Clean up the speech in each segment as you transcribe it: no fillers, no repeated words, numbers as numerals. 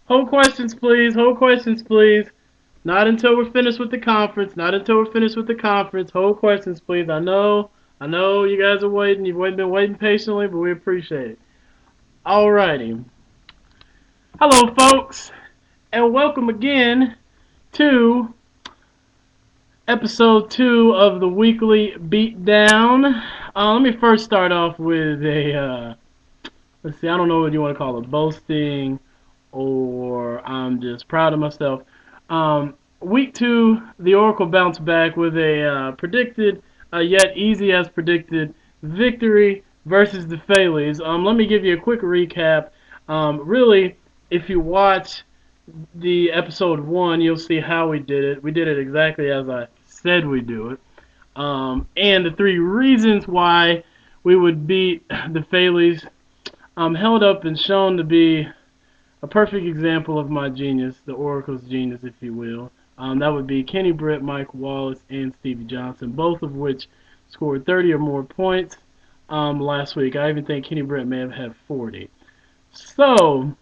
Hold questions, please. Hold questions, please. Not until we're finished with the conference. Not until we're finished with the conference. Hold questions, please. I know you guys are waiting. Been waiting patiently, but we appreciate it. Alrighty. Hello, folks, and welcome again to episode 2 of the weekly Beatdown. Let me first start off with let's see, I don't know what you want to call it, boasting, or I'm just proud of myself. Week 2, the Oracle bounced back with a predicted, yet easy as predicted, victory versus the Phillies. Let me give you a quick recap. Really, if you watch the episode 1, you'll see how we did it. We did it exactly as I said we do it. And the 3 reasons why we would beat the Phillies held up and shown to be a perfect example of my genius, the Oracle's genius, if you will. That would be Kenny Britt, Mike Wallace, and Stevie Johnson, both of which scored 30 or more points last week. I even think Kenny Britt may have had 40. So,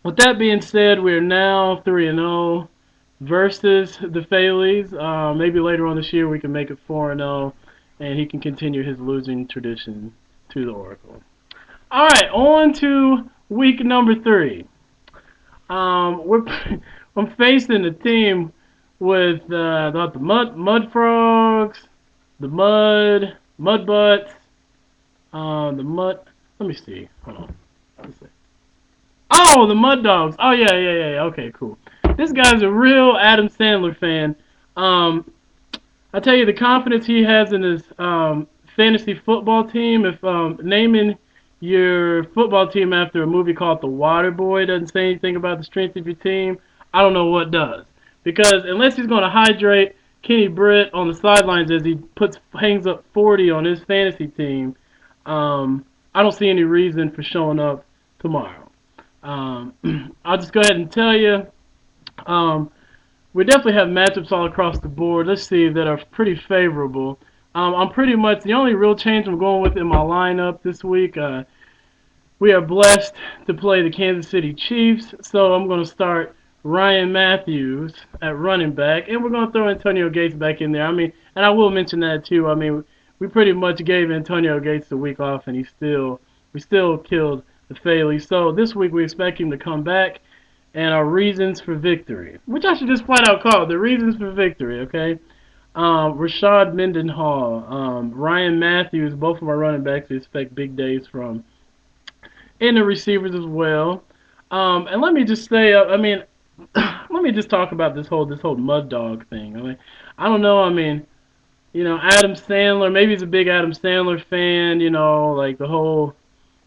with that being said, we are now 3-0 versus the Phillies. Maybe later on this year we can make it 4-0, and he can continue his losing tradition to the Oracle. All right, on to week number 3. I'm facing a team with the mud frogs, the mud butts, the mud. Let me see. Hold on. Let's see. Oh, the Mud Dogs. Oh yeah. Okay, cool. This guy's a real Adam Sandler fan. I tell you, the confidence he has in his fantasy football team. If naming your football team after a movie called The Waterboy doesn't say anything about the strength of your team, I don't know what does. Because unless he's going to hydrate Kenny Britt on the sidelines as he hangs up 40 on his fantasy team, I don't see any reason for showing up tomorrow. I'll just go ahead and tell you, we definitely have matchups all across the board. Let's see, that are pretty favorable. I'm pretty much the only real change I'm going with in my lineup this week. We are blessed to play the Kansas City Chiefs, so I'm going to start Ryan Matthews at running back, and we're going to throw Antonio Gates back in there. I mean, and I will mention that too. I mean, we pretty much gave Antonio Gates the week off, and we still killed the Phillies. So this week we expect him to come back, and our reasons for victory, which I should just flat out call the reasons for victory. Okay. Rashad Mendenhall, Ryan Matthews, both of our running backs we expect big days from, and the receivers as well. And let me just say, let me just talk about this whole mud dog thing. I mean, I don't know. I mean, Adam Sandler. Maybe he's a big Adam Sandler fan. Like the whole,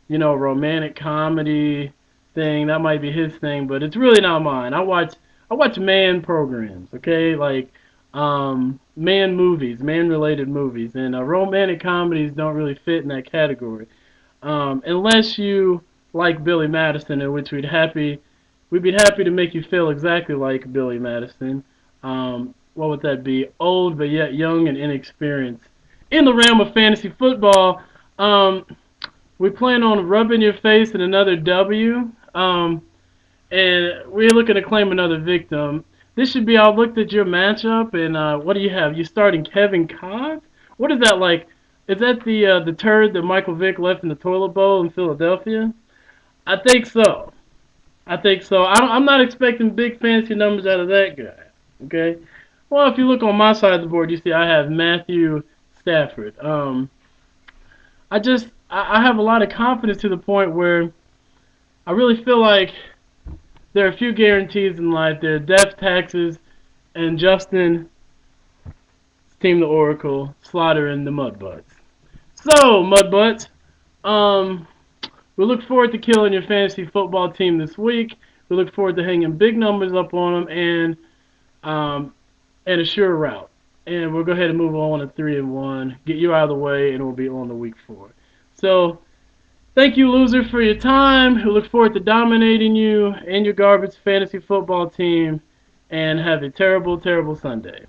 romantic comedy thing. That might be his thing, but it's really not mine. I watch man programs. Okay, like man movies, man related movies, and romantic comedies don't really fit in that category. Unless you like Billy Madison, in which we'd be happy to make you feel exactly like Billy Madison. What would that be? Old but yet young and inexperienced. In the realm of fantasy football, we plan on rubbing your face in another W, and we're looking to claim another victim. This should be, I looked at your matchup, and what do you have? You starting Kevin Cobb? What is that like? Is that the turd that Michael Vick left in the toilet bowl in Philadelphia? I think so. I'm not expecting big fancy numbers out of that guy. Okay. Well, if you look on my side of the board, you see I have Matthew Stafford. I have a lot of confidence to the point where I really feel like there are a few guarantees in life. There are death, taxes, and Justin, Team the Oracle, Slaughter, and the Mudbutts. So, Mudbutts, we look forward to killing your fantasy football team this week. We look forward to hanging big numbers up on them and a sure route. And we'll go ahead and move on to 3-1, get you out of the way, and we'll be on to week 4. So, thank you, loser, for your time. We look forward to dominating you and your garbage fantasy football team, and have a terrible, terrible Sunday.